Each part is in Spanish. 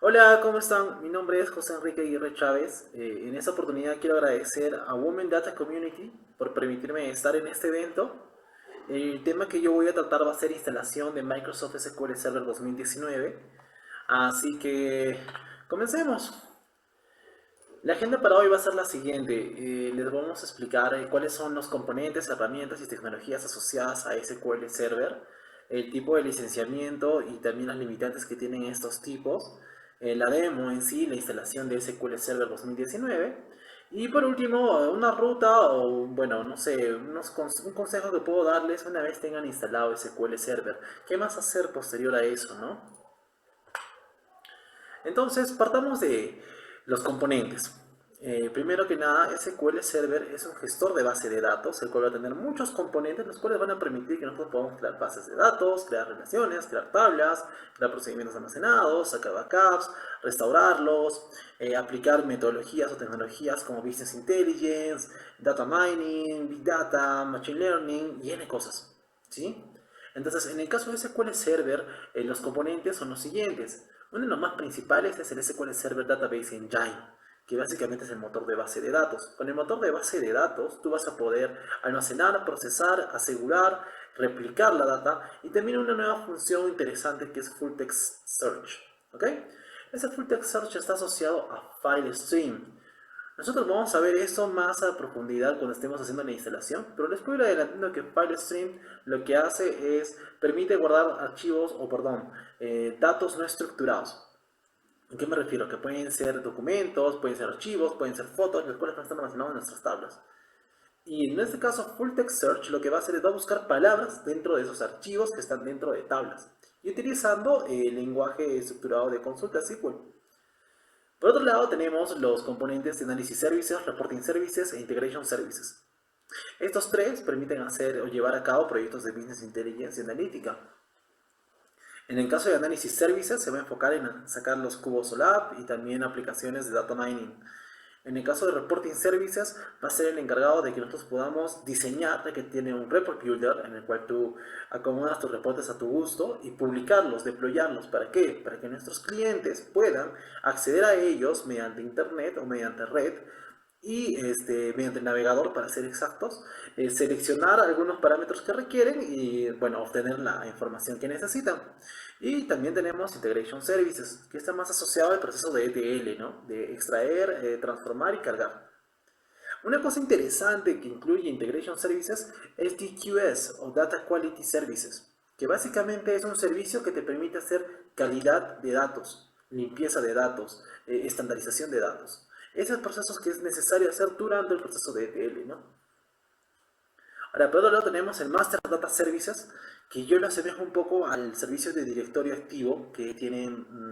Hola, ¿cómo están? Mi nombre es José Enrique Aguirre Chávez. En esta oportunidad quiero agradecer a Women Data Community por permitirme estar en este evento. El tema que yo voy a tratar va a ser instalación de Microsoft SQL Server 2019. Así que comencemos. La agenda para hoy va a ser la siguiente. Les vamos a explicar cuáles son los componentes, herramientas y tecnologías asociadas a SQL Server, el tipo de licenciamiento y también las limitantes que tienen estos tipos, la demo en sí, la instalación de SQL Server 2019 y por último una ruta o bueno, no sé, un consejo que puedo darles una vez tengan instalado SQL Server. ¿Qué más hacer posterior a eso, no? Entonces, partamos de los componentes. Primero que nada, SQL Server es un gestor de base de datos, el cual va a tener muchos componentes, los cuales van a permitir que nosotros podamos crear bases de datos, crear relaciones, crear tablas, crear procedimientos almacenados, sacar backups, restaurarlos, aplicar metodologías o tecnologías como Business Intelligence, Data Mining, Big Data, Machine Learning y N cosas. ¿Sí? Entonces, en el caso de SQL Server, los componentes son los siguientes. Uno de los más principales es el SQL Server Database Engine, que básicamente es el motor de base de datos. Con el motor de base de datos, tú vas a poder almacenar, procesar, asegurar, replicar la data y también una nueva función interesante que es Full Text Search. ¿Ok? Ese Full Text Search está asociado a FileStream. Nosotros vamos a ver eso más a profundidad cuando estemos haciendo la instalación, pero les puedo ir adelantando que FileStream lo que hace es, permite guardar archivos, o perdón, datos no estructurados. ¿A qué me refiero? Que pueden ser documentos, pueden ser archivos, pueden ser fotos, los cuales están almacenados en nuestras tablas. Y en este caso, Full Text Search lo que va a hacer es va a buscar palabras dentro de esos archivos que están dentro de tablas y utilizando el lenguaje estructurado de consulta SQL. Por otro lado, tenemos los componentes de Analysis Services, Reporting Services e Integration Services. Estos tres permiten hacer o llevar a cabo proyectos de Business Intelligence y analítica. En el caso de Analysis Services se va a enfocar en sacar los cubos OLAP y también aplicaciones de Data Mining. En el caso de Reporting Services va a ser el encargado de que nosotros podamos diseñar, de que tiene un report builder en el cual tú acomodas tus reportes a tu gusto y publicarlos, deployarlos. ¿Para qué? Para que nuestros clientes puedan acceder a ellos mediante internet o mediante red y mediante el navegador para ser exactos, seleccionar algunos parámetros que requieren y bueno, obtener la información que necesitan. Y también tenemos Integration Services, que está más asociado al proceso de ETL, ¿no? De extraer, transformar y cargar. Una cosa interesante que incluye Integration Services es DQS o Data Quality Services, que básicamente es un servicio que te permite hacer calidad de datos, limpieza de datos, estandarización de datos. Esos procesos que es necesario hacer durante el proceso de ETL, ¿no? Ahora, por otro lado tenemos el Master Data Services, que yo lo asemejo un poco al servicio de directorio activo que tiene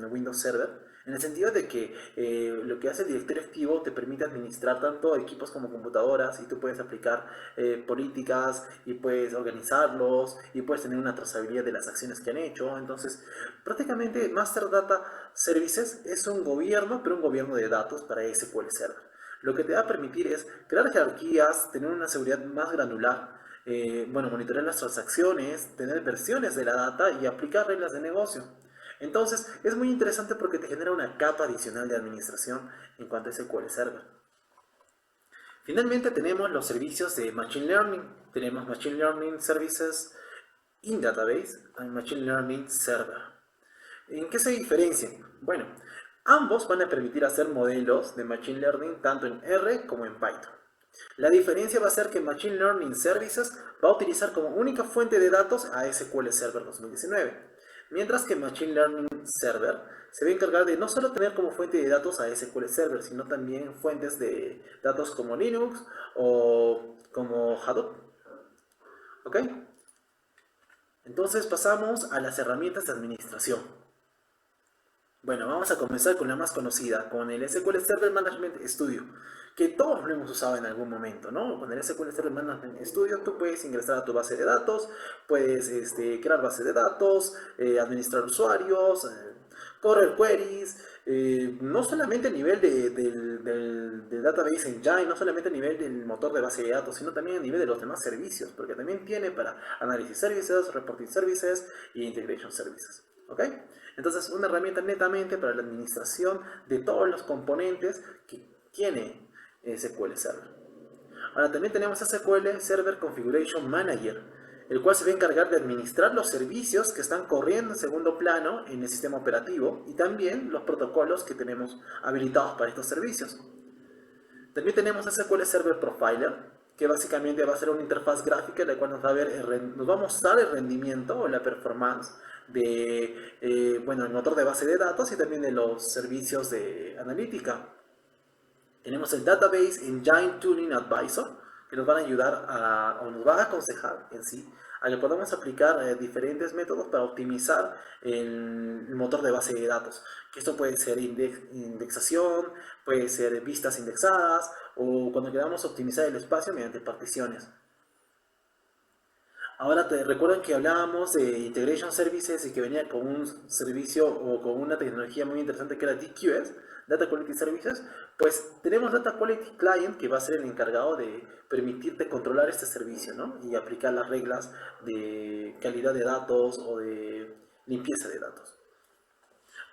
Windows Server, en el sentido de que lo que hace el directorio activo te permite administrar tanto equipos como computadoras y tú puedes aplicar políticas y puedes organizarlos y puedes tener una trazabilidad de las acciones que han hecho. Entonces, prácticamente Master Data Services es un gobierno, pero un gobierno de datos para SQL Server. Lo que te va a permitir es crear jerarquías, tener una seguridad más granular, bueno, monitorear las transacciones, tener versiones de la data y aplicar reglas de negocio. Entonces, es muy interesante porque te genera una capa adicional de administración en cuanto a SQL Server. Finalmente tenemos los servicios de Machine Learning. Tenemos Machine Learning Services in Database y Machine Learning Server. ¿En qué se diferencian? Bueno, ambos van a permitir hacer modelos de Machine Learning tanto en R como en Python. La diferencia va a ser que Machine Learning Services va a utilizar como única fuente de datos a SQL Server 2019, mientras que Machine Learning Server se va a encargar de no solo tener como fuente de datos a SQL Server, sino también fuentes de datos como Linux o como Hadoop. ¿Ok? Entonces pasamos a las herramientas de administración. Bueno, vamos a comenzar con la más conocida, con el SQL Server Management Studio, que todos lo hemos usado en algún momento, ¿no? Con el SQL Server Management Studio tú puedes ingresar a tu base de datos, puedes crear base de datos, administrar usuarios, correr queries, no solamente a nivel del Database Engine, no solamente a nivel del motor de base de datos, sino también a nivel de los demás servicios, porque también tiene para Analysis Services, Reporting Services y Integration Services, ¿ok? Entonces, una herramienta netamente para la administración de todos los componentes que tiene SQL Server. Ahora también tenemos SQL Server Configuration Manager, el cual se va a encargar de administrar los servicios que están corriendo en segundo plano en el sistema operativo y también los protocolos que tenemos habilitados para estos servicios. También tenemos SQL Server Profiler, que básicamente va a ser una interfaz gráfica en la cual nos va a mostrar el rendimiento o la performance de bueno, el motor de base de datos y también de los servicios de analítica. Tenemos el Database Engine Tuning Advisor, que nos van a ayudar o nos va a aconsejar en sí a que podamos aplicar diferentes métodos para optimizar el motor de base de datos. Que esto puede ser indexación, puede ser vistas indexadas o cuando queramos optimizar el espacio mediante particiones. Ahora te recuerdan que hablábamos de Integration Services y que venía con un servicio o con una tecnología muy interesante que era DQS, Data Quality Services. Pues tenemos Data Quality Client, que va a ser el encargado de permitirte controlar este servicio, ¿no? Y aplicar las reglas de calidad de datos o de limpieza de datos.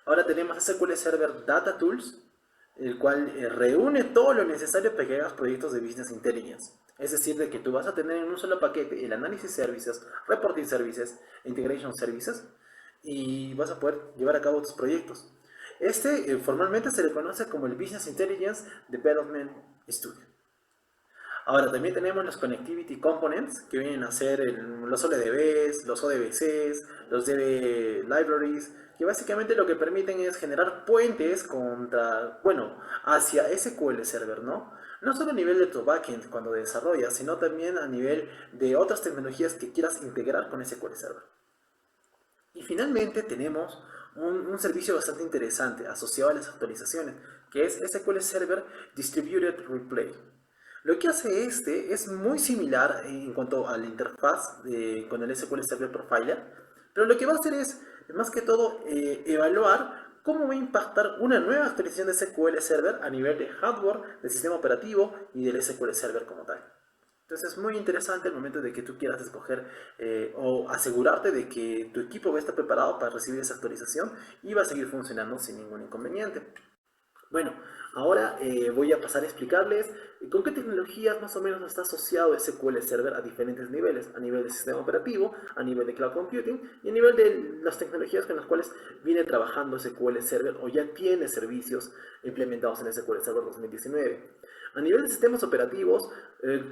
Ahora tenemos SQL Server Data Tools, el cual reúne todo lo necesario para que hagas proyectos de Business Intelligence. Es decir, de que tú vas a tener en un solo paquete el Analysis Services, Reporting Services, Integration Services, y vas a poder llevar a cabo tus proyectos. Este formalmente se le conoce como el Business Intelligence Development Studio. Ahora también tenemos los Connectivity Components, que vienen a ser los OLDBs, los ODBCs, los DB Libraries, que básicamente lo que permiten es generar puentes hacia SQL Server, ¿no? No solo a nivel de tu backend cuando desarrollas, sino también a nivel de otras tecnologías que quieras integrar con SQL Server. Y finalmente tenemos un servicio bastante interesante asociado a las actualizaciones, que es SQL Server Distributed Replay. Lo que hace este es muy similar en cuanto a la interfaz con el SQL Server Profiler, pero lo que va a hacer es, más que todo, evaluar cómo va a impactar una nueva actualización de SQL Server a nivel de hardware, del sistema operativo y del SQL Server como tal. Entonces es muy interesante el momento de que tú quieras escoger o asegurarte de que tu equipo va a estar preparado para recibir esa actualización y va a seguir funcionando sin ningún inconveniente. Bueno, ahora voy a pasar a explicarles con qué tecnologías más o menos está asociado SQL Server a diferentes niveles, a nivel de sistema operativo, a nivel de cloud computing y a nivel de las tecnologías con las cuales viene trabajando SQL Server o ya tiene servicios implementados en SQL Server 2019. A nivel de sistemas operativos,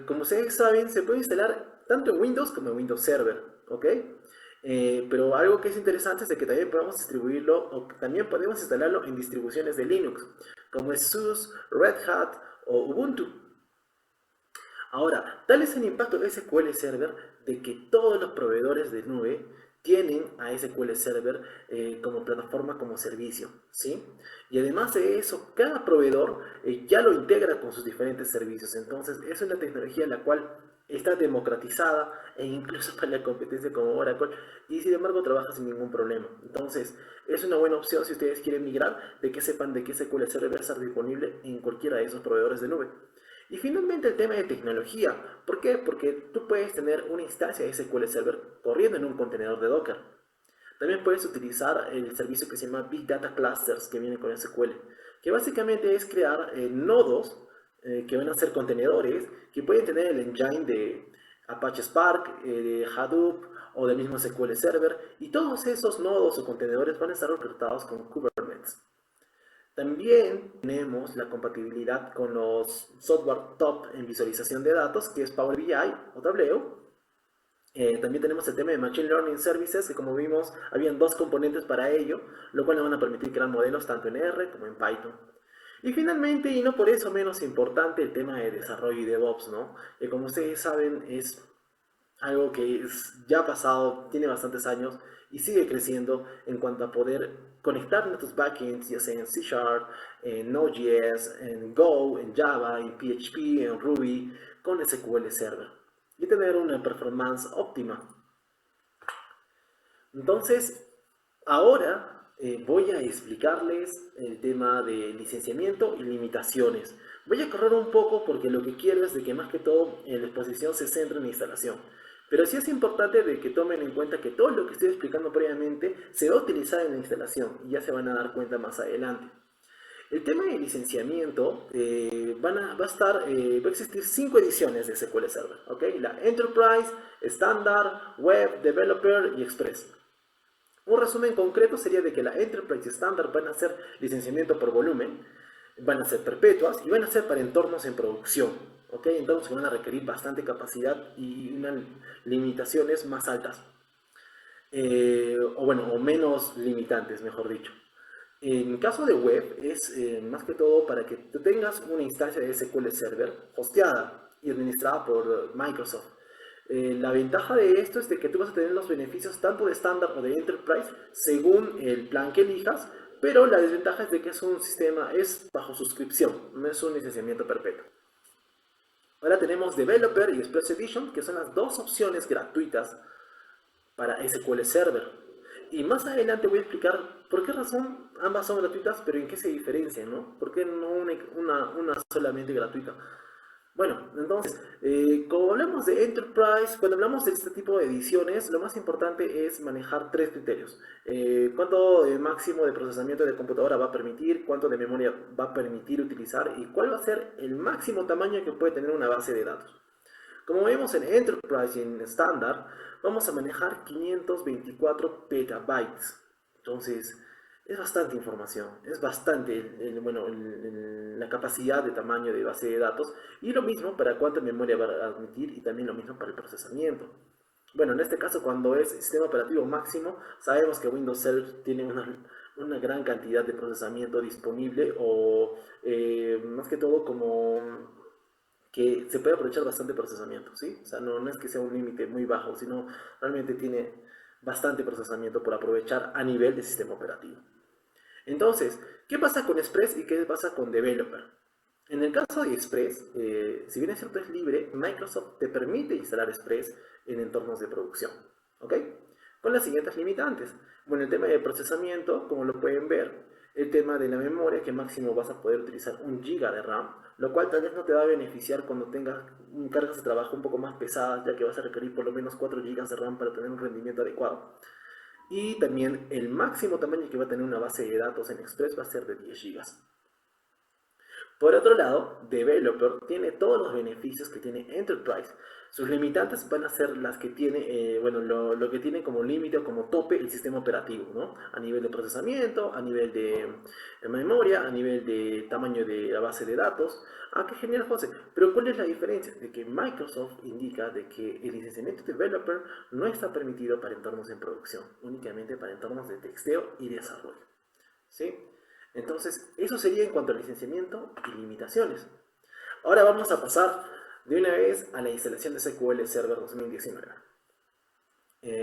como ustedes saben, se puede instalar tanto en Windows como en Windows Server, ¿ok? Pero algo que es interesante es de que también podemos distribuirlo o también podemos instalarlo en distribuciones de Linux, como es SUSE, Red Hat o Ubuntu. Ahora, tal es el impacto de SQL Server de que todos los proveedores de nube tienen a SQL Server como plataforma, como servicio, ¿sí? Y además de eso, cada proveedor ya lo integra con sus diferentes servicios. Entonces, es una tecnología en la cual está democratizada e incluso para la competencia como Oracle, y sin embargo trabaja sin ningún problema. Entonces, es una buena opción si ustedes quieren migrar, de que sepan de que SQL Server va a estar disponible en cualquiera de esos proveedores de nube. Y finalmente el tema de tecnología. ¿Por qué? Porque tú puedes tener una instancia de SQL Server corriendo en un contenedor de Docker. También puedes utilizar el servicio que se llama Big Data Clusters, que viene con SQL, que básicamente es crear nodos que van a ser contenedores, que pueden tener el engine de Apache Spark, de Hadoop o del mismo SQL Server, y todos esos nodos o contenedores van a estar orquestados con Kubernetes. También tenemos la compatibilidad con los software top en visualización de datos, que es Power BI o Tableau. También tenemos el tema de Machine Learning Services, que como vimos, habían dos componentes para ello, lo cual nos van a permitir crear modelos tanto en R como en Python. Y finalmente, y no por eso menos importante, el tema de desarrollo y DevOps, ¿no? Que como ustedes saben, es algo que ya ha pasado, tiene bastantes años y sigue creciendo en cuanto a poder conectar nuestros backends, ya sea en C#, en Node.js, en Go, en Java, en PHP, en Ruby, con SQL Server y tener una performance óptima. Entonces, ahora voy a explicarles el tema de licenciamiento y limitaciones. Voy a correr un poco porque lo que quiero es de que más que todo en la exposición se centre en la instalación. Pero sí es importante de que tomen en cuenta que todo lo que estoy explicando previamente se va a utilizar en la instalación y ya se van a dar cuenta más adelante. El tema de licenciamiento, va a existir 5 ediciones de SQL Server, ¿ok? La Enterprise, Standard, Web, Developer y Express. Un resumen concreto sería de que la Enterprise y Standard van a ser licenciamiento por volumen, van a ser perpetuas y van a ser para entornos en producción, ¿ok? Entornos que van a requerir bastante capacidad y unas limitaciones más altas, o menos limitantes, mejor dicho. En caso de web, es más que todo para que tú tengas una instancia de SQL Server hosteada y administrada por Microsoft. La ventaja de esto es de que tú vas a tener los beneficios tanto de estándar o de Enterprise según el plan que elijas, pero la desventaja es de que es un sistema, es bajo suscripción, no es un licenciamiento perpetuo. Ahora tenemos Developer y Express Edition, que son las dos opciones gratuitas para SQL Server. Y más adelante voy a explicar por qué razón ambas son gratuitas, pero en qué se diferencian, ¿no? ¿Por qué no una solamente gratuita? Bueno, entonces, como hablamos de Enterprise, cuando hablamos de este tipo de ediciones, lo más importante es manejar 3 criterios. Cuánto máximo de procesamiento de computadora va a permitir, cuánto de memoria va a permitir utilizar y cuál va a ser el máximo tamaño que puede tener una base de datos. Como vemos en Enterprise y en Standard, vamos a manejar 524 petabytes. Entonces, es bastante información, es bastante la capacidad de tamaño de base de datos. Y lo mismo para cuánta memoria va a admitir y también lo mismo para el procesamiento. Bueno, en este caso, cuando es sistema operativo máximo, sabemos que Windows Server tiene una gran cantidad de procesamiento disponible o más que todo como que se puede aprovechar bastante procesamiento, ¿sí? O sea, no es que sea un límite muy bajo, sino realmente tiene bastante procesamiento por aprovechar a nivel de sistema operativo. Entonces, ¿qué pasa con Express y qué pasa con Developer? En el caso de Express, si bien es cierto es libre, Microsoft te permite instalar Express en entornos de producción, ¿ok? Con las siguientes limitantes. Bueno, el tema de procesamiento, como lo pueden ver, el tema de la memoria, que máximo vas a poder utilizar 1 GB de RAM, lo cual tal vez no te va a beneficiar cuando tengas cargas de trabajo un poco más pesadas, ya que vas a requerir por lo menos 4 GB de RAM para tener un rendimiento adecuado. Y también el máximo tamaño que va a tener una base de datos en Express va a ser de 10 GB. Por otro lado, Developer tiene todos los beneficios que tiene Enterprise. Sus limitantes van a ser las que tiene, lo que tiene como límite o como tope el sistema operativo, ¿no? A nivel de procesamiento, a nivel de memoria, a nivel de tamaño de la base de datos. Ah, qué genial, José. Pero ¿cuál es la diferencia? De que Microsoft indica de que el licenciamiento Developer no está permitido para entornos en producción, únicamente para entornos de testeo y desarrollo, ¿sí? Entonces, eso sería en cuanto al licenciamiento y limitaciones. Ahora vamos a pasar de una vez a la instalación de SQL Server 2019.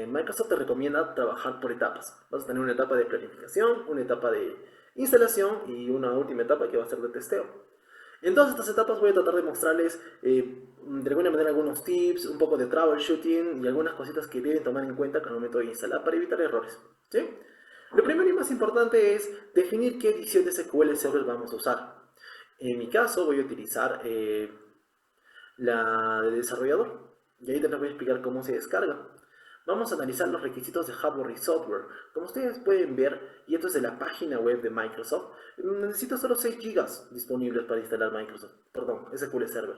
Microsoft te recomienda trabajar por etapas. Vas a tener una etapa de planificación, una etapa de instalación y una última etapa que va a ser de testeo. En todas estas etapas voy a tratar de mostrarles de alguna manera algunos tips, un poco de troubleshooting y algunas cositas que deben tomar en cuenta con el momento de instalar para evitar errores, ¿sí? Lo primero y más importante es definir qué edición de SQL Server vamos a usar. En mi caso voy a utilizar la de desarrollador y ahí te voy a explicar cómo se descarga. Vamos a analizar los requisitos de hardware y software. Como ustedes pueden ver, y esto es de la página web de Microsoft, necesito solo 6 GB disponibles para instalar SQL Server.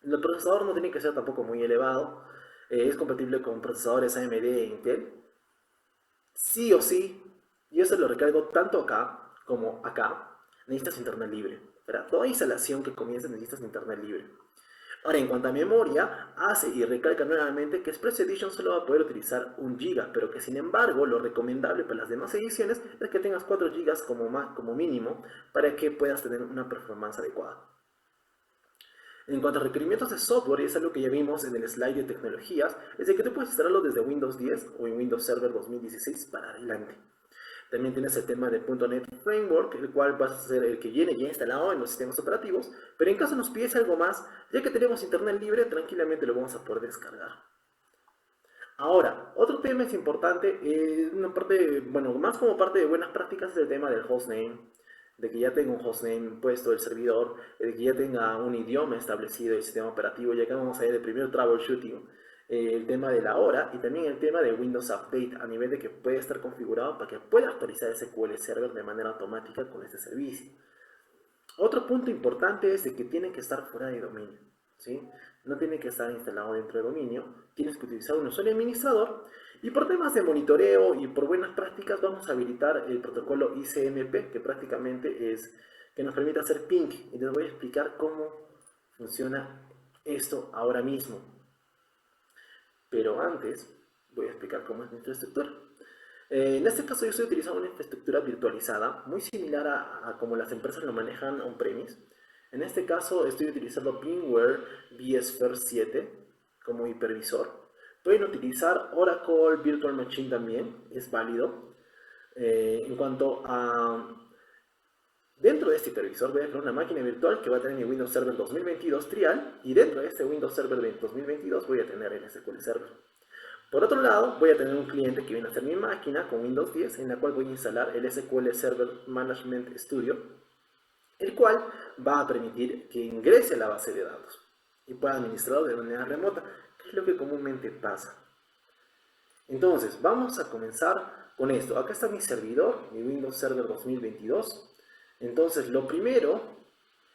El procesador no tiene que ser tampoco muy elevado, es compatible con procesadores AMD e Intel. Sí o sí, y eso lo recalco tanto acá como acá, necesitas internet libre. Para toda instalación que comiences necesitas internet libre. Ahora, en cuanto a memoria, hace y recalca nuevamente que Express Edition solo va a poder utilizar 1 GB, pero que sin embargo lo recomendable para las demás ediciones es que tengas 4 GB como mínimo para que puedas tener una performance adecuada. En cuanto a requerimientos de software, y es algo que ya vimos en el slide de tecnologías, es de que tú puedes instalarlo desde Windows 10 o en Windows Server 2016 para adelante. También tienes el tema de .NET Framework, el cual va a ser el que viene ya instalado en los sistemas operativos, pero en caso nos pides algo más, ya que tenemos internet libre, tranquilamente lo vamos a poder descargar. Ahora, otro tema es importante, más como parte de buenas prácticas es el tema del hostname, de que ya tenga un hostname puesto el servidor, de que ya tenga un idioma establecido el sistema operativo, ya que vamos a ver el primer troubleshooting el tema de la hora y también el tema de Windows Update a nivel de que puede estar configurado para que pueda actualizar SQL Server de manera automática con este servicio. Otro punto importante es de que tiene que estar fuera de dominio, ¿sí? No tiene que estar instalado dentro de dominio, tienes que utilizar un usuario administrador y por temas de monitoreo y por buenas prácticas vamos a habilitar el protocolo ICMP, que prácticamente es que nos permite hacer ping, y les voy a explicar cómo funciona esto ahora mismo. Pero antes voy a explicar cómo es mi infraestructura. En este caso yo estoy utilizando una infraestructura virtualizada muy similar a como las empresas lo manejan on-premise. En este caso estoy utilizando VMware vSphere 7 como hipervisor. Pueden utilizar Oracle Virtual Machine también, es válido. En cuanto a... Dentro de este hipervisor voy a crear una máquina virtual que va a tener mi Windows Server 2022 trial y dentro de este Windows Server 2022 voy a tener el SQL Server. Por otro lado, voy a tener un cliente que viene a ser mi máquina con Windows 10, en la cual voy a instalar el SQL Server Management Studio, el cual va a permitir que ingrese a la base de datos y pueda administrarlo de manera remota, que es lo que comúnmente pasa. Entonces, vamos a comenzar con esto. Acá está mi servidor, mi Windows Server 2022. Entonces, lo primero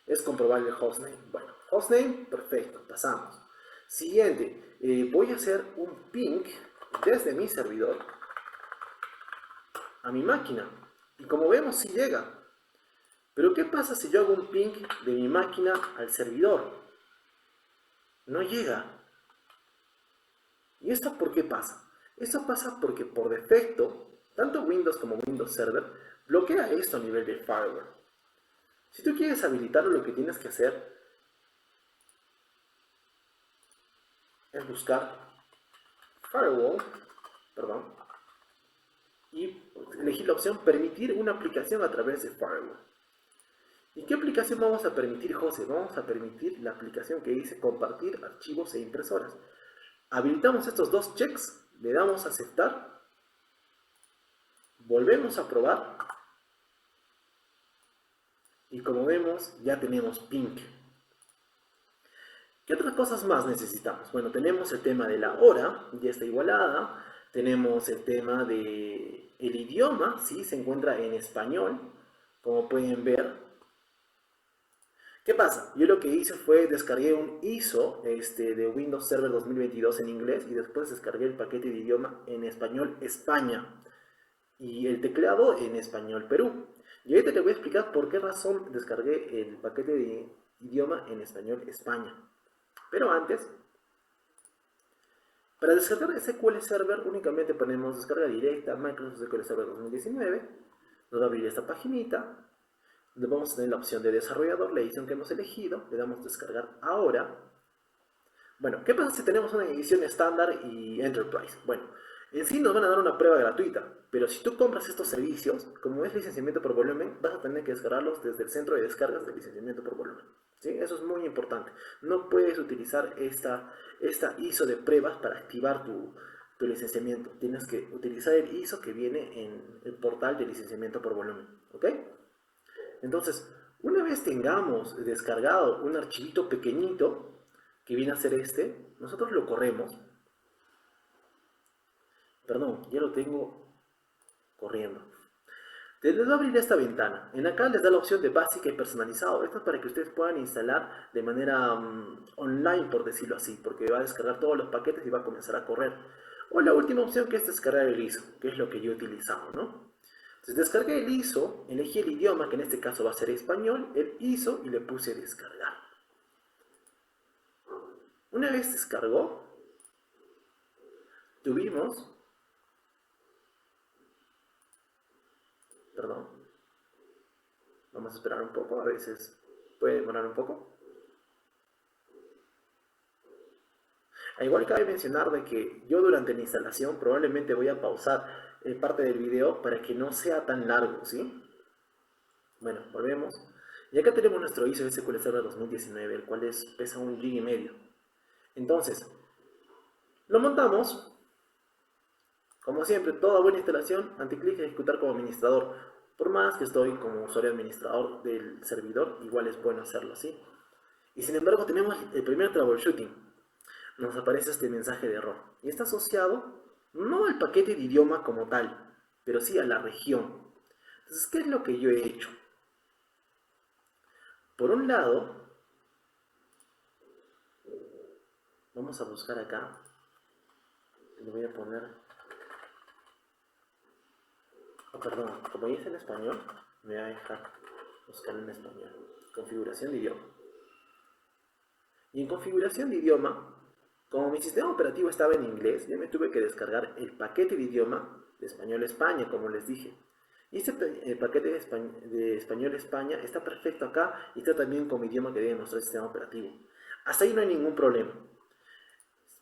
es comprobar el hostname. Bueno, hostname, perfecto, pasamos. Siguiente, voy a hacer un ping desde mi servidor a mi máquina. Y como vemos, sí llega. Pero ¿qué pasa si yo hago un ping de mi máquina al servidor? No llega. ¿Y esto por qué pasa? Esto pasa porque por defecto, tanto Windows como Windows Server bloquea esto a nivel de firewall. Si tú quieres habilitarlo, lo que tienes que hacer es buscar firewall, y elegir la opción permitir una aplicación a través de firewall. ¿Y qué aplicación vamos a permitir, José? Vamos a permitir la aplicación que dice compartir archivos e impresoras. Habilitamos estos dos checks, le damos a aceptar, volvemos a probar y como vemos ya tenemos ping. ¿Qué otras cosas más necesitamos? Bueno, tenemos el tema de la hora, ya está igualada. Tenemos el tema de el idioma, ¿sí? Se encuentra en español, como pueden ver. ¿Qué pasa? Yo lo que hice fue descargué un ISO de Windows Server 2022 en inglés y después descargué el paquete de idioma en español España y el teclado en español Perú. Y ahorita te voy a explicar por qué razón descargué el paquete de idioma en español España. Pero antes, para descargar SQL Server únicamente ponemos descarga directa Microsoft SQL Server 2019. Nos va a abrir esta paginita. Donde vamos a tener la opción de desarrollador, la edición que hemos elegido. Le damos descargar ahora. Bueno, ¿qué pasa si tenemos una edición estándar y Enterprise? Bueno, en sí nos van a dar una prueba gratuita, pero si tú compras estos servicios, como es licenciamiento por volumen, vas a tener que descargarlos desde el centro de descargas de licenciamiento por volumen. ¿Sí? Eso es muy importante. No puedes utilizar esta ISO de pruebas para activar tu licenciamiento. Tienes que utilizar el ISO que viene en el portal de licenciamiento por volumen. ¿Ok? Entonces, una vez tengamos descargado un archivito pequeñito, que viene a ser nosotros lo corremos. Perdón, ya lo tengo corriendo. Les va a abrir esta ventana. En acá les da la opción de básica y personalizado. Esto es para que ustedes puedan instalar de manera online, por decirlo así, porque va a descargar todos los paquetes y va a comenzar a correr. O la última opción, que es descargar el ISO, que es lo que yo he utilizado, ¿no? Entonces descargué el ISO, elegí el idioma, que en este caso va a ser español, el ISO, y le puse descargar. Una vez descargó, tuvimos... Perdón. Vamos a esperar un poco, a veces puede demorar un poco. Igual cabe mencionar de que yo durante la instalación probablemente voy a pausar parte del video para que no sea tan largo, ¿sí? Bueno, volvemos. Y acá tenemos nuestro ISO SQL Server 2019, el cual pesa 1,5 GB. Entonces, lo montamos. Como siempre, toda buena instalación, anticlic ejecutar como administrador. Por más que estoy como usuario administrador del servidor, igual es bueno hacerlo así. Y sin embargo tenemos el primer troubleshooting. nos aparece este mensaje de error. Y está asociado no al paquete de idioma como tal, pero sí a la región. Entonces, ¿qué es lo que yo he hecho? Por un lado, vamos a buscar acá, le voy a poner, oh, perdón, como dice en español, me voy a dejar buscar en español. Configuración de idioma. Y en configuración de idioma, como mi sistema operativo estaba en inglés, yo me tuve que descargar el paquete de idioma de Español España, como les dije. Y este paquete de Español España está perfecto acá y está también con mi idioma que debe mostrar el sistema operativo. Hasta ahí no hay ningún problema.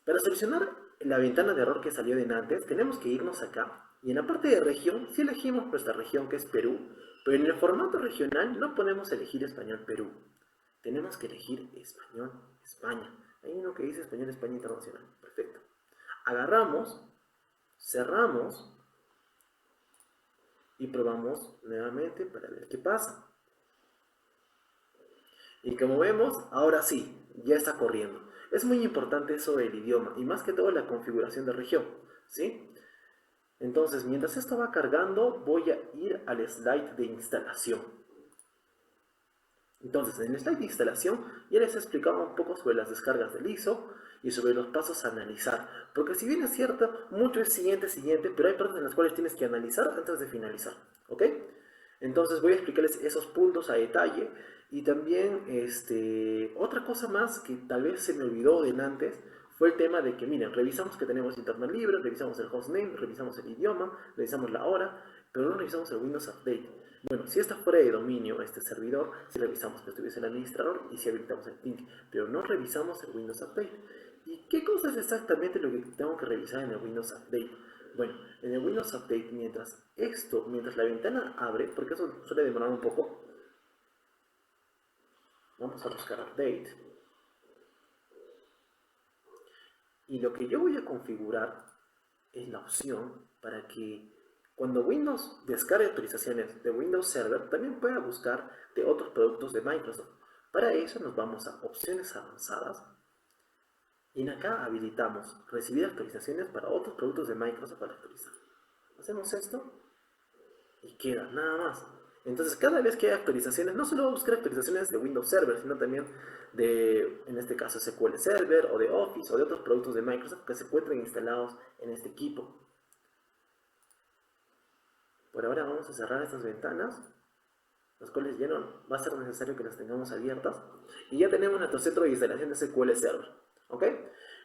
Para solucionar la ventana de error que salió de antes, tenemos que irnos acá y en la parte de región, si elegimos nuestra región que es Perú, pero en el formato regional no podemos elegir Español Perú. Tenemos que elegir Español España. Hay uno que dice Español España Internacional. Perfecto. Agarramos, cerramos y probamos nuevamente para ver qué pasa. Y como vemos, ahora sí, ya está corriendo. Es muy importante eso del idioma y más que todo la configuración de región, ¿sí? Entonces, mientras esto va cargando, voy a ir al slide de instalación. Entonces, en el slide de instalación ya les he explicado un poco sobre las descargas del ISO y sobre los pasos a analizar. Porque si bien es cierto, mucho es siguiente, siguiente, pero hay partes en las cuales tienes que analizar antes de finalizar. ¿Ok? Entonces voy a explicarles esos puntos a detalle. Y también, otra cosa más que tal vez se me olvidó de antes, fue el tema de que, miren, revisamos que tenemos internet libre, revisamos el hostname, revisamos el idioma, revisamos la hora, pero no revisamos el Windows Update. Bueno, si está fuera de dominio este servidor, si revisamos que estuviese el administrador y si habilitamos el ping, pero no revisamos el Windows Update. ¿Y qué cosa es exactamente lo que tengo que revisar en el Windows Update? Bueno, en el Windows Update, mientras la ventana abre, porque eso suele demorar un poco, vamos a buscar Update. Y lo que yo voy a configurar es la opción para que cuando Windows descargue actualizaciones de Windows Server, también pueda buscar de otros productos de Microsoft. Para eso nos vamos a opciones avanzadas y en acá habilitamos recibir actualizaciones para otros productos de Microsoft para actualizar. Hacemos esto y queda nada más. Entonces cada vez que hay actualizaciones, no solo buscar actualizaciones de Windows Server, sino también de, en este caso, SQL Server o de Office o de otros productos de Microsoft que se encuentren instalados en este equipo. Por ahora vamos a cerrar estas ventanas, las cuales ya no va a ser necesario que las tengamos abiertas. Y ya tenemos nuestro centro de instalación de SQL Server. ¿Ok?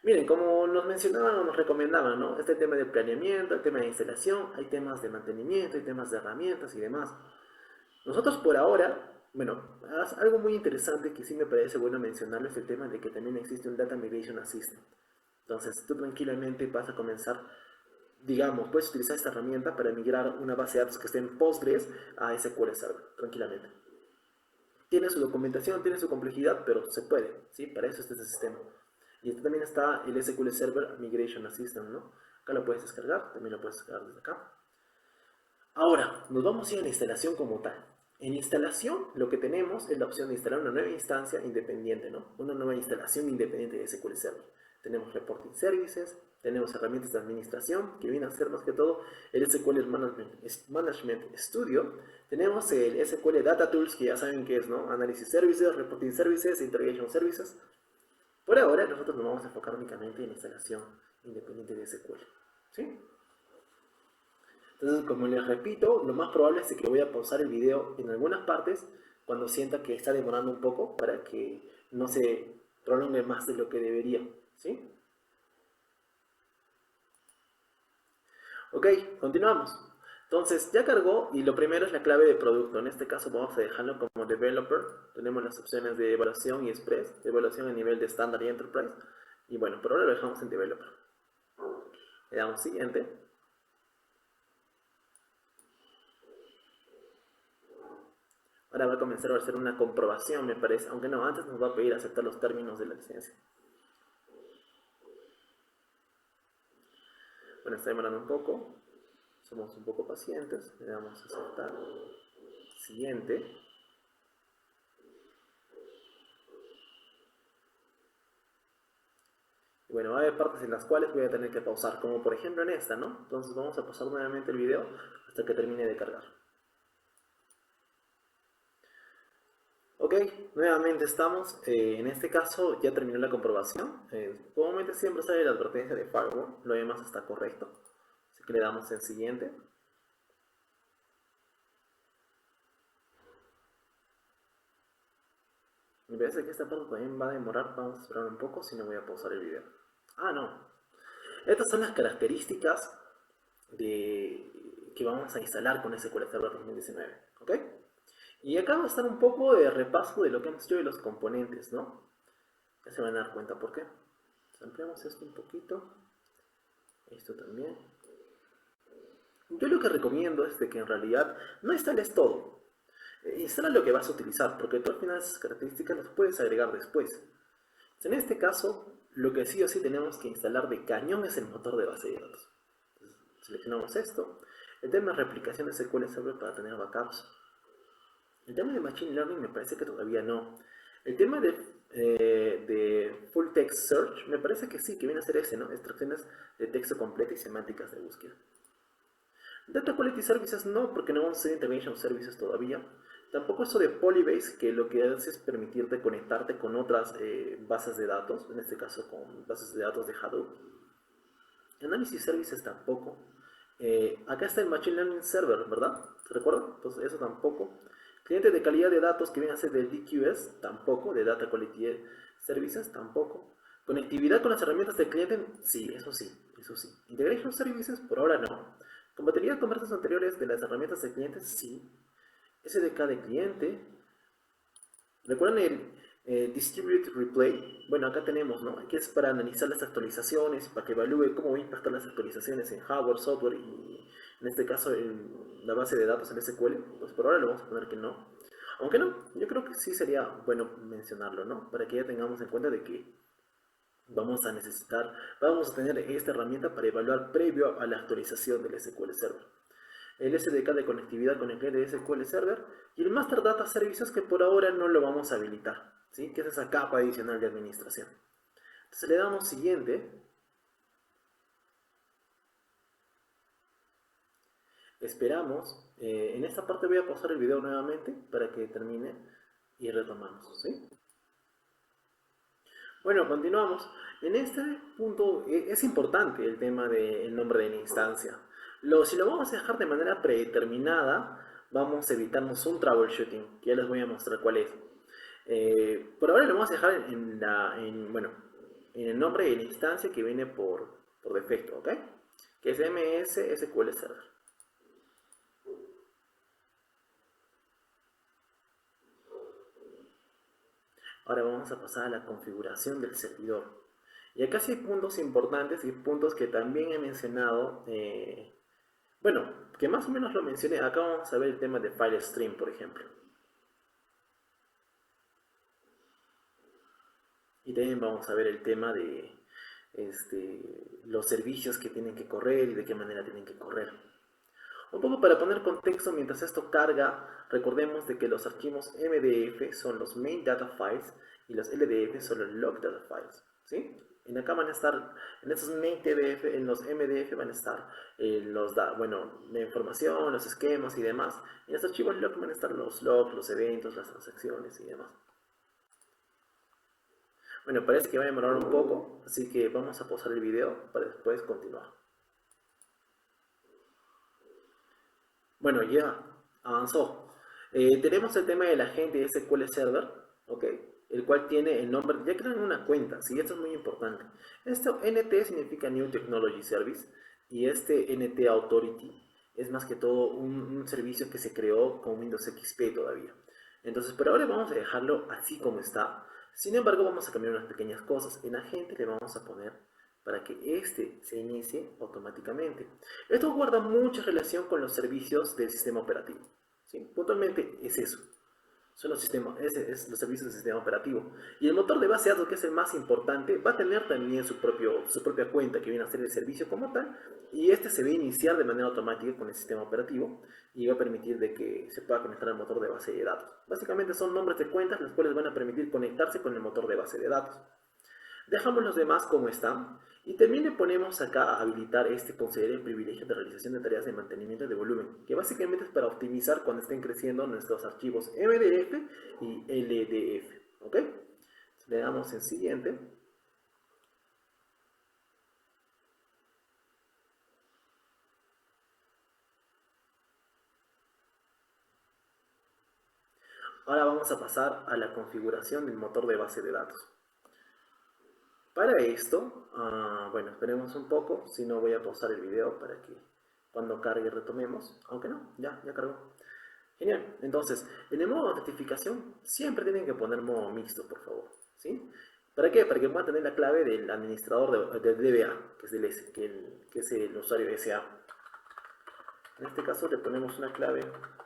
Miren, como nos mencionaban o nos recomendaban, ¿no? Este tema de planeamiento, el tema de instalación, hay temas de mantenimiento, hay temas de herramientas y demás. Nosotros por ahora, bueno, algo muy interesante que sí me parece bueno mencionarlo es el tema de que también existe un Data Migration Assistant. Entonces, tú tranquilamente vas a comenzar, digamos, puedes utilizar esta herramienta para migrar una base de datos que esté en Postgres a SQL Server, tranquilamente. Tiene su documentación, tiene su complejidad, pero se puede, ¿sí? Para eso está este sistema. Y este también está el SQL Server Migration Assistant, ¿no? Acá lo puedes descargar, también lo puedes descargar desde acá. Ahora, nos vamos a ir a la instalación como tal. En instalación, lo que tenemos es la opción de instalar una nueva instancia independiente, ¿no? Una nueva instalación independiente de SQL Server. Tenemos Reporting Services, tenemos herramientas de administración, que vienen a ser más que todo el SQL Management Studio. Tenemos el SQL Data Tools, que ya saben qué es, ¿no? Analysis Services, Reporting Services, Integration Services. Por ahora, nosotros nos vamos a enfocar únicamente en la instalación independiente de SQL, ¿sí? Entonces, como les repito, lo más probable es que voy a pausar el video en algunas partes cuando sienta que está demorando un poco para que no se prolongue más de lo que debería, ¿sí? Ok, continuamos. Entonces, ya cargó y lo primero es la clave de producto. En este caso vamos a dejarlo como developer. Tenemos las opciones de evaluación y express, de evaluación a nivel de estándar y enterprise. Y bueno, por ahora lo dejamos en developer. Le damos siguiente. Ahora va a comenzar a hacer una comprobación, me parece. Aunque no, antes nos va a pedir aceptar los términos de la licencia. Bueno, está demorando un poco. Somos un poco pacientes. Le damos a aceptar. Siguiente. Y bueno, va a haber partes en las cuales voy a tener que pausar, como por ejemplo en esta, ¿no? Entonces vamos a pausar nuevamente el video hasta que termine de cargar. Ok, nuevamente estamos. En este caso ya terminó la comprobación. Comúnmente siempre sale la advertencia de firewall, lo demás está correcto. Así que le damos en siguiente. Me parece que esta parte también va a demorar, vamos a esperar un poco, si no voy a pausar el video. Ah, no. Estas son las características que vamos a instalar con SQL Server 2019. ¿Ok? Y acá va a estar un poco de repaso de lo que hemos hecho de los componentes, ¿no? Ya se van a dar cuenta por qué. Ampliamos esto un poquito. Esto también. Yo lo que recomiendo es de que en realidad no instales todo. Instala lo que vas a utilizar, porque tú al final esas características las puedes agregar después. En este caso, lo que sí o sí tenemos que instalar de cañón es el motor de base de datos. Entonces, seleccionamos esto. El tema de replicación de SQL Server para tener backups. El tema de Machine Learning me parece que todavía no. El tema de Full Text Search me parece que sí, que viene a ser ese, ¿no? Extracciones de texto completo y semánticas de búsqueda. Data Quality Services no, porque no vamos a hacer Integration Services todavía. Tampoco eso de Polybase, que lo que hace es permitirte conectarte con otras bases de datos, en este caso con bases de datos de Hadoop. Análisis Services tampoco. Acá está el Machine Learning Server, ¿verdad? ¿Se recuerdan? Entonces eso tampoco. Cliente de calidad de datos que viene a ser del DQS, tampoco. De Data Quality Services, tampoco. Conectividad con las herramientas del cliente, sí, eso sí, eso sí. Integration Services, por ahora no. Compatibilidad con versiones anteriores de las herramientas del cliente, sí. SDK de cliente. ¿Recuerdan el Distributed Replay? Bueno, acá tenemos, ¿no? Aquí es para analizar las actualizaciones, para que evalúe cómo va a impactar las actualizaciones en hardware, software y en este caso en la base de datos en SQL. Pues por ahora le vamos a poner que no. Aunque no, yo creo que sí sería bueno mencionarlo, ¿no? Para que ya tengamos en cuenta de que vamos a tener esta herramienta para evaluar previo a la actualización del SQL Server. El SDK de conectividad con el cliente de SQL Server y el Master Data Services que por ahora no lo vamos a habilitar, ¿sí? Que es esa capa adicional de administración. Entonces le damos siguiente. Esperamos. En esta parte voy a pausar el video nuevamente para que termine y retomamos, ¿sí? Bueno, continuamos. En este punto es importante el tema del nombre de la instancia. Si lo vamos a dejar de manera predeterminada, vamos a evitarnos un troubleshooting, que ya les voy a mostrar cuál es. Por ahora lo vamos a dejar en el nombre de la instancia que viene por defecto, ¿ok? Que es MS SQL Server. Ahora vamos a pasar a la configuración del servidor. Y acá sí hay puntos importantes y puntos que también he mencionado. Bueno, que más o menos lo mencioné. Acá vamos a ver el tema de File Stream, por ejemplo. Y también vamos a ver el tema de los servicios que tienen que correr y de qué manera tienen que correr. Un poco para poner contexto, mientras esto carga, recordemos de que los archivos MDF son los Main Data Files y los LDF son los Log Data Files, ¿sí? En acá van a estar, en estos Main DDF, en los MDF van a estar la información, los esquemas y demás. En los archivos log van a estar los logs, los eventos, las transacciones y demás. Bueno, parece que va a demorar un poco, así que vamos a pausar el video para después continuar. Bueno, ya avanzó. Tenemos el tema del agente SQL Server, ¿ok? El cual tiene el nombre, ya crean una cuenta, sí, esto es muy importante. Esto NT significa New Technology Service y este NT Authority es más que todo un servicio que se creó con Windows XP todavía. Entonces, por ahora vamos a dejarlo así como está. Sin embargo, vamos a cambiar unas pequeñas cosas. En agente le vamos a poner para que este se inicie automáticamente. Esto guarda mucha relación con los servicios del sistema operativo, ¿sí? Puntualmente es eso. Son los servicios del sistema operativo. Y el motor de base de datos, que es el más importante, va a tener también su propia cuenta que viene a ser el servicio como tal. Y este se va a iniciar de manera automática con el sistema operativo y va a permitir de que se pueda conectar al motor de base de datos. Básicamente son nombres de cuentas los cuales van a permitir conectarse con el motor de base de datos. Dejamos los demás como están. Y también le ponemos acá a habilitar conceder el privilegio de realización de tareas de mantenimiento de volumen, que básicamente es para optimizar cuando estén creciendo nuestros archivos MDF y LDF. ¿Ok? Le damos en siguiente. Ahora vamos a pasar a la configuración del motor de base de datos. Para esto, bueno, esperemos un poco, si no voy a pausar el video para que cuando cargue retomemos, aunque no, ya cargó. Genial, entonces, en el modo de autentificación siempre tienen que poner modo mixto, por favor, ¿sí? ¿Para qué? Para que puedan tener la clave del administrador del DBA, que es del S, que es el usuario SA. En este caso le ponemos una clave,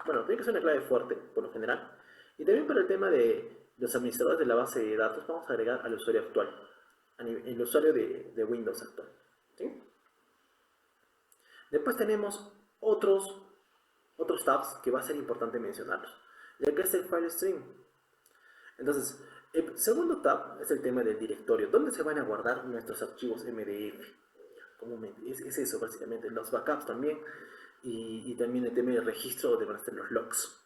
bueno, tiene que ser una clave fuerte, por lo general. Y también para el tema de los administradores de la base de datos, vamos a agregar al usuario actual, el usuario de Windows actual, ¿sí? Después tenemos otros tabs que va a ser importante mencionarlos, ya que es el file stream. Entonces, el segundo tab es el tema del directorio, donde se van a guardar nuestros archivos MDF. Comúnmente, es eso básicamente, los backups también, y también el tema del registro donde van a estar los logs.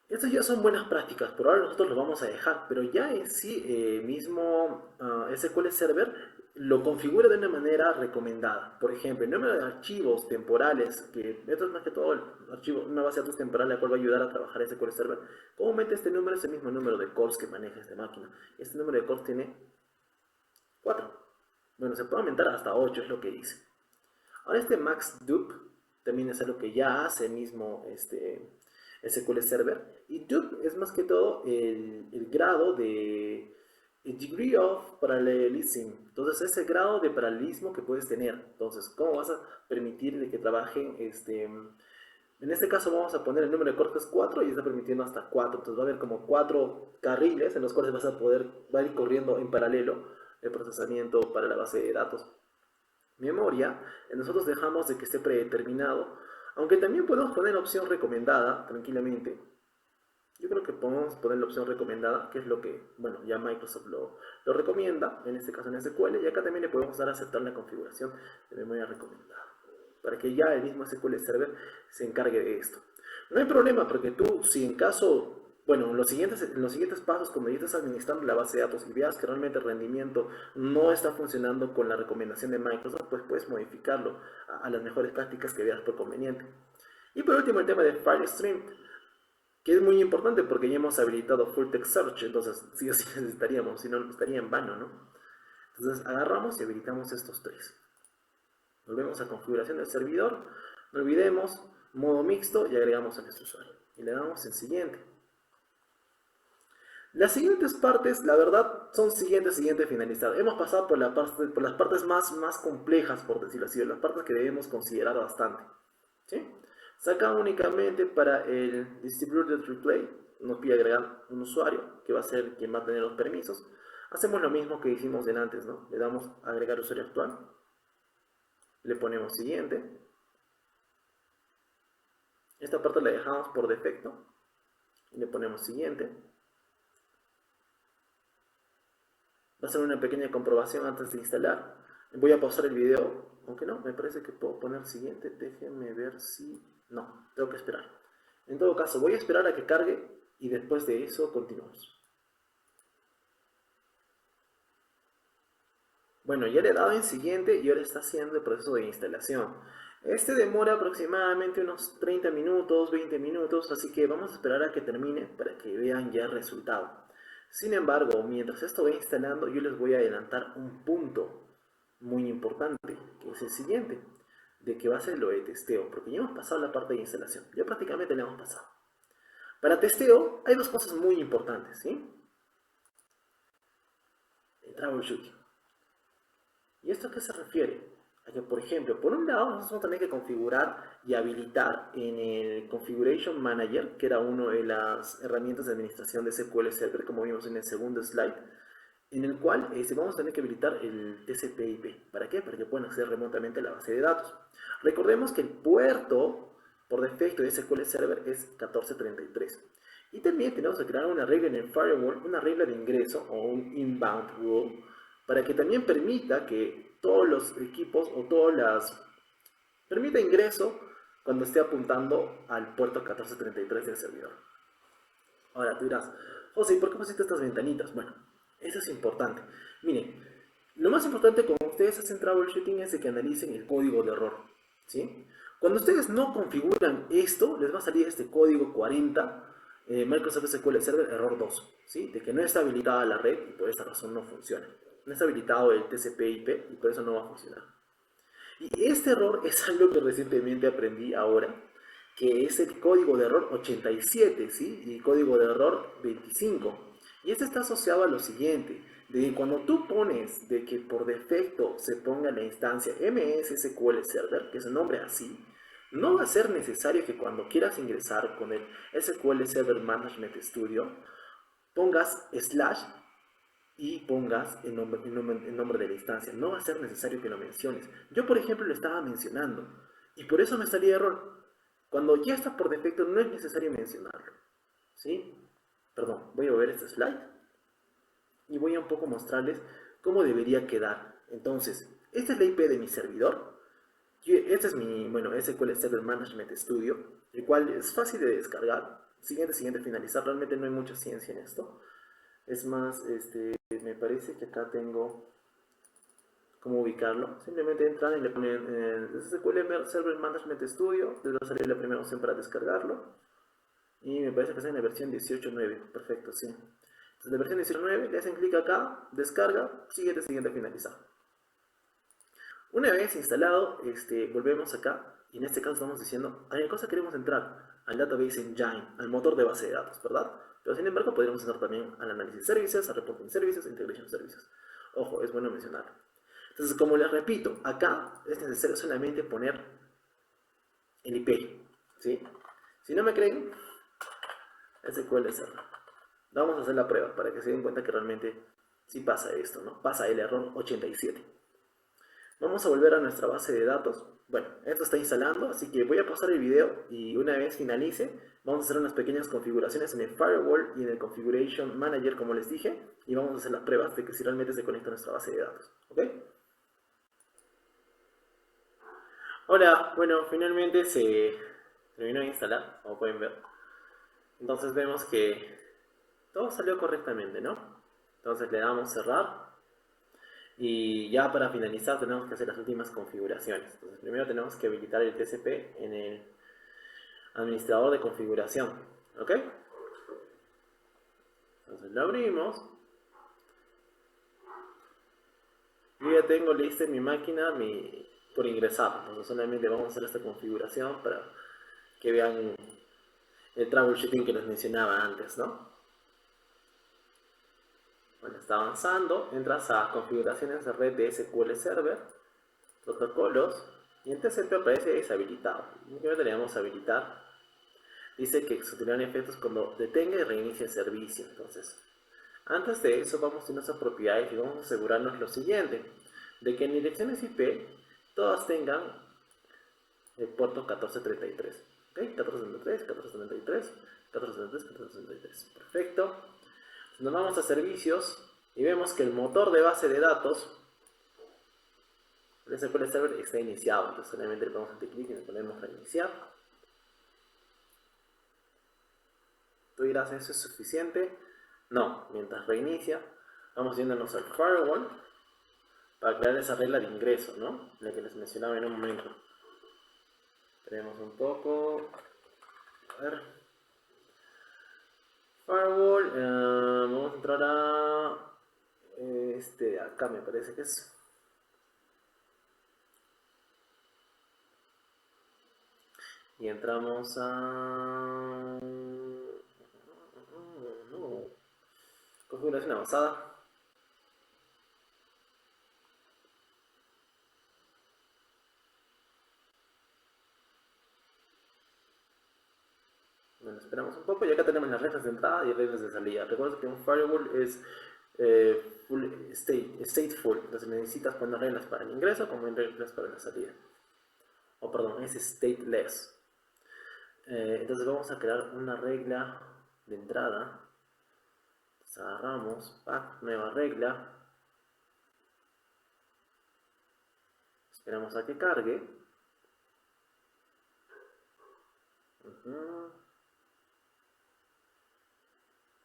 Estas ya son buenas prácticas, por ahora nosotros lo vamos a dejar, pero ya en sí mismo SQL Server lo configura de una manera recomendada. Por ejemplo, el número de archivos temporales, que esto es más que todo una base de datos temporal la cual va a ayudar a trabajar SQL Server. Comúnmente este número es el mismo número de cores que maneja esta máquina. Este número de cores tiene 4. Bueno, se puede aumentar hasta 8, es lo que dice. Ahora este max dup también es algo que ya hace mismo SQL Server. Y dup es más que todo el grado de el degree of parallelism. Entonces es el grado de paralelismo que puedes tener. Entonces, ¿cómo vas a permitir que trabajen en este caso vamos a poner el número de cores 4 y está permitiendo hasta 4. Entonces va a haber como 4 carriles en los cuales va a ir corriendo en paralelo el procesamiento para la base de datos. Memoria, nosotros dejamos de que esté predeterminado, aunque también podemos poner la opción recomendada tranquilamente. Yo creo que podemos poner la opción recomendada, que es lo que, bueno, ya Microsoft lo recomienda, en este caso en SQL, y acá también le podemos dar a aceptar la configuración de memoria recomendada, para que ya el mismo SQL Server se encargue de esto. No hay problema, porque tú, si en caso, bueno, en los siguientes pasos, cuando ya estás administrando la base de datos y veas que realmente el rendimiento no está funcionando con la recomendación de Microsoft, pues puedes modificarlo a las mejores prácticas que veas por conveniente. Y por último, el tema de File Stream, que es muy importante porque ya hemos habilitado Full Text Search, entonces sí o sí necesitaríamos, si no estaría en vano, ¿no? Entonces agarramos y habilitamos estos tres. Volvemos a configuración del servidor, no olvidemos modo mixto y agregamos a nuestro usuario. Y le damos en siguiente. Las siguientes partes, la verdad, son siguiente finalizar. Hemos pasado por las partes más complejas, por decirlo así, las partes que debemos considerar bastante. ¿Sí? Saca únicamente para el Distributed Replay, nos pide agregar un usuario, que va a ser quien va a tener los permisos. Hacemos lo mismo que hicimos en antes, ¿no? Le damos a agregar usuario actual, le ponemos siguiente. Esta parte la dejamos por defecto, y le ponemos siguiente. Va a ser una pequeña comprobación antes de instalar. Voy a pausar el video, aunque no, me parece que puedo poner siguiente. Déjenme ver si... No, tengo que esperar. En todo caso, voy a esperar a que cargue y después de eso continuamos. Bueno, ya le he dado en siguiente y ahora está haciendo el proceso de instalación. Este demora aproximadamente unos 30 minutos, 20 minutos, así que vamos a esperar a que termine para que vean ya el resultado. Sin embargo, mientras esto va instalando, yo les voy a adelantar un punto muy importante, que es el siguiente, de que va a ser lo de testeo, porque ya hemos pasado la parte de instalación, ya prácticamente la hemos pasado. Para testeo hay dos cosas muy importantes, ¿sí? El troubleshooting. ¿Y esto a qué se refiere? A que, por ejemplo, por un lado, nosotros vamos a tener que configurar y habilitar en el Configuration Manager, que era una de las herramientas de administración de SQL Server, como vimos en el segundo slide, en el cual vamos a tener que habilitar el TCP/IP. ¿Para qué? Para que puedan acceder remotamente a la base de datos. Recordemos que el puerto por defecto de SQL Server es 1433. Y también tenemos que crear una regla en el firewall, una regla de ingreso o un inbound rule, para que también permita que todos los equipos o todas las... permita ingreso cuando esté apuntando al puerto 1433 del servidor. Ahora tú dirás, José, ¿por qué pusiste estas ventanitas? Bueno, eso es importante. Miren, lo más importante cuando ustedes hacen troubleshooting es de que analicen el código de error, ¿sí? Cuando ustedes no configuran esto, les va a salir este código 40, Microsoft SQL Server error 2, ¿sí? De que no está habilitada la red y por esta razón no funciona. No está habilitado el TCP/IP y por eso no va a funcionar. Y este error es algo que recientemente aprendí ahora, que es el código de error 87, ¿sí? Y código de error 25. Y este está asociado a lo siguiente, de que cuando tú pones de que por defecto se ponga la instancia MS SQL Server, que es el nombre así, no va a ser necesario que cuando quieras ingresar con el SQL Server Management Studio, pongas slash y pongas el nombre de la instancia. No va a ser necesario que lo menciones. Yo, por ejemplo, lo estaba mencionando y por eso me salía error. Cuando ya está por defecto, no es necesario mencionarlo. ¿Sí? Perdón, voy a ver este slide y voy a un poco mostrarles cómo debería quedar. Entonces, esta es la IP de mi servidor. Este es mi, bueno, SQL Server Management Studio, el cual es fácil de descargar. Siguiente, finalizar. Realmente no hay mucha ciencia en esto. Es más, me parece que acá tengo cómo ubicarlo. Simplemente entran y le ponen SQL Server Management Studio. Les va a salir la primera opción para descargarlo. Y me parece que está en la versión 18.9. Perfecto, sí. Entonces, la versión 18.9, le hacen clic acá, descarga, siguiente, finalizar. Una vez instalado, volvemos acá. Y en este caso estamos diciendo, ¿a qué cosa queremos entrar? Al Database Engine, al motor de base de datos, ¿verdad? Pero sin embargo, podríamos entrar también al Analysis Services, al Reporting Services, Integration Services. Ojo, es bueno mencionarlo. Entonces, como les repito, acá es necesario solamente poner el IP, ¿sí? Si no me creen, SQL Server. Vamos a hacer la prueba para que se den cuenta que realmente sí pasa esto, ¿no? Pasa el error 87. Vamos a volver a nuestra base de datos. Bueno, esto está instalando, así que voy a pausar el video y una vez finalice, vamos a hacer unas pequeñas configuraciones en el Firewall y en el Configuration Manager, como les dije, y vamos a hacer las pruebas de que si realmente se conecta a nuestra base de datos, ¿ok? Hola, bueno, finalmente se terminó de instalar, como pueden ver. Entonces vemos que todo salió correctamente, ¿no? Entonces le damos cerrar y ya para finalizar tenemos que hacer las últimas configuraciones. Entonces primero tenemos que habilitar el TCP en el administrador de configuración, ¿ok? Entonces lo abrimos. Yo ya tengo lista en mi máquina por ingresar, entonces solamente vamos a hacer esta configuración para que vean el troubleshooting que les mencionaba antes, ¿no? Bueno, está avanzando, entras a configuraciones de red de SQL Server, protocolos, y en TCP aparece deshabilitado. Únicamente le vamos a habilitar. Dice que se tendrán efectos cuando detenga y reinicie el servicio. Entonces, antes de eso vamos a nuestras propiedades y vamos a asegurarnos lo siguiente, de que en direcciones IP todas tengan el puerto 1433. ¿Ok? 1433, 1433, 1433, 1433. Perfecto. Nos vamos a servicios y vemos que el motor de base de datos, el SQL Server, está iniciado. Entonces solamente le ponemos clic y le ponemos reiniciar. Tú dirás, ¿eso es suficiente? No, mientras reinicia, vamos yéndonos al firewall para crear esa regla de ingreso, ¿no? La que les mencionaba en un momento. Tenemos un poco. A ver. Firewall. Vamos a entrar a. Acá me parece que es. Y entramos a. No. Configuración avanzada. Bueno, esperamos un poco y acá tenemos las reglas de entrada y reglas de salida. Recuerda que un firewall es stateful, entonces necesitas poner reglas para el ingreso como reglas para la salida. Es stateless. Entonces vamos a crear una regla de entrada. Entonces agarramos, nueva regla. Esperamos a que cargue.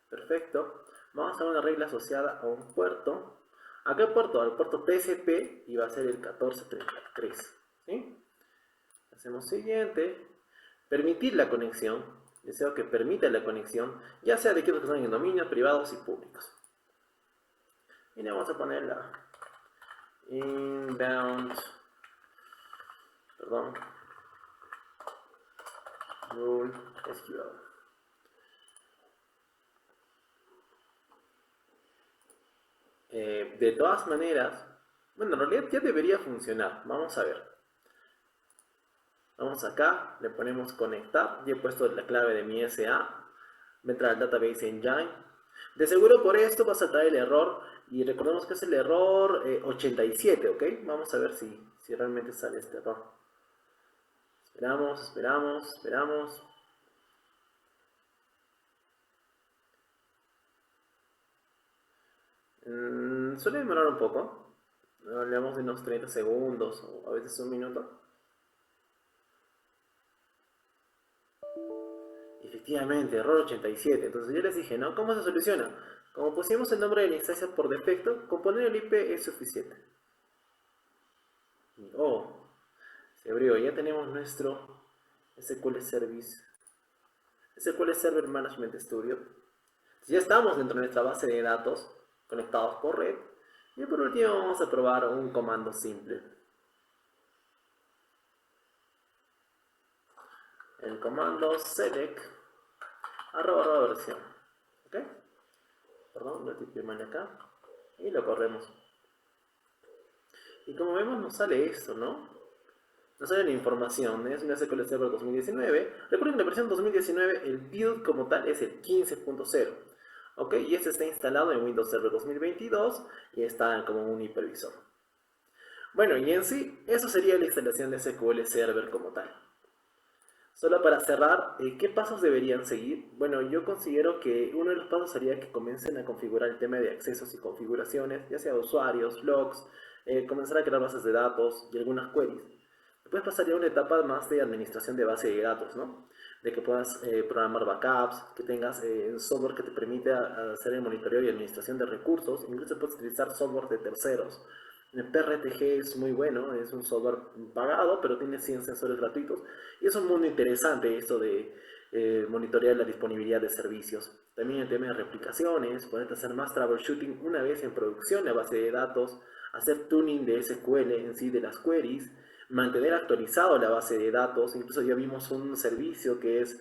Perfecto. Vamos a hacer una regla asociada a un puerto. ¿A qué puerto? Al puerto TCP y va a ser el 1433. ¿Sí? Hacemos siguiente. Permitir la conexión. Deseo que permita la conexión, ya sea de equipos que están en dominio, privados y públicos. Y le vamos a poner la inbound, perdón, rule SQL. De todas maneras, bueno, en realidad ya debería funcionar. Vamos a ver. Vamos acá, le ponemos conectar. Ya he puesto la clave de mi SA. Va a entrar al database engine. De seguro por esto va a saltar el error. Y recordemos que es el error 87, ¿ok? Vamos a ver si realmente sale este error. Esperamos. Suele demorar un poco. Hablamos de unos 30 segundos o a veces un minuto. Efectivamente, error 87. Entonces yo les dije, ¿no? ¿Cómo se soluciona? Como pusimos el nombre de la instancia por defecto, con poner el IP es suficiente. Oh, se abrió. Ya tenemos nuestro SQL Service, SQL Server Management Studio. Ya estamos dentro de nuestra base de datos conectados por red. Y por último vamos a probar un comando simple. El comando select @versión. ¿Ok? Perdón, lo tipé mal acá. Y lo corremos. Y como vemos nos sale esto, ¿no? Nos sale la información, es un SQL Server 2019. Recuerden que la versión 2019, el build como tal es el 15.0. ¿Ok? Y este está instalado en Windows Server 2022 y está como un hipervisor. Bueno, y en sí, eso sería la instalación de SQL Server como tal. Solo para cerrar, ¿qué pasos deberían seguir? Bueno, yo considero que uno de los pasos sería que comiencen a configurar el tema de accesos y configuraciones, ya sea usuarios, logs, comenzar a crear bases de datos y algunas queries. Después pasaría a una etapa más de administración de base de datos, ¿no? De que puedas programar backups, que tengas software que te permite hacer el monitoreo y administración de recursos, incluso puedes utilizar software de terceros. El PRTG es muy bueno, es un software pagado, pero tiene 100 sensores gratuitos. Y es un mundo interesante esto de monitorear la disponibilidad de servicios. También el tema de replicaciones, poder hacer más troubleshooting una vez en producción la base de datos, hacer tuning de SQL en sí de las queries, mantener actualizado la base de datos. Incluso ya vimos un servicio que es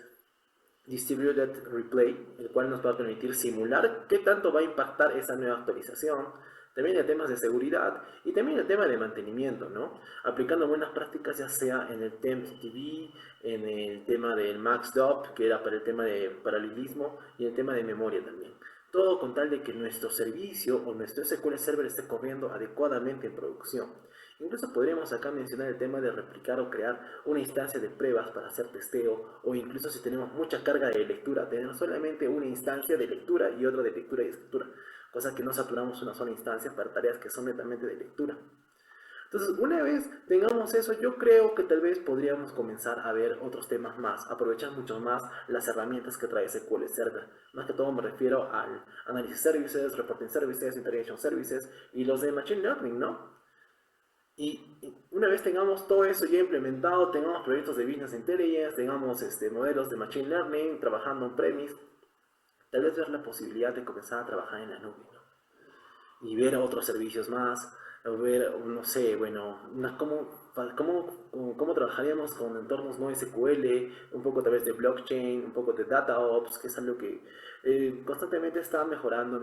Distributed Replay, el cual nos va a permitir simular qué tanto va a impactar esa nueva actualización. También el tema de seguridad y también el tema de mantenimiento, ¿no? Aplicando buenas prácticas ya sea en el TempTV, en el tema del MaxDop, que era para el tema de paralelismo, y el tema de memoria también. Todo con tal de que nuestro servicio o nuestro SQL Server esté corriendo adecuadamente en producción. Incluso podríamos acá mencionar el tema de replicar o crear una instancia de pruebas para hacer testeo, o incluso si tenemos mucha carga de lectura, tener solamente una instancia de lectura y otra de lectura y escritura, cosa que no saturamos una sola instancia para tareas que son netamente de lectura. Entonces, una vez tengamos eso, yo creo que tal vez podríamos comenzar a ver otros temas más, aprovechar mucho más las herramientas que trae SQL Server. Más que todo me refiero al Analysis Services, Reporting Services, Integration Services y los de Machine Learning, ¿no? Y una vez tengamos todo eso ya implementado, tengamos proyectos de Business Intelligence, tengamos modelos de Machine Learning, trabajando on-premise, tal vez ver la posibilidad de comenzar a trabajar en la nube, ¿no? Y ver otros servicios más, o ver, no sé, bueno, cómo trabajaríamos con entornos no SQL, un poco a través de blockchain, un poco de DataOps, que es algo que constantemente está mejorando.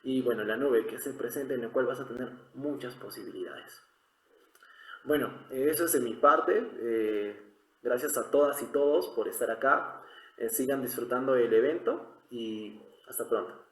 Y bueno, la nube, que es el presente en el cual vas a tener muchas posibilidades. Bueno, eso es de mi parte. Gracias a todas y todos por estar acá. Sigan disfrutando del evento y hasta pronto.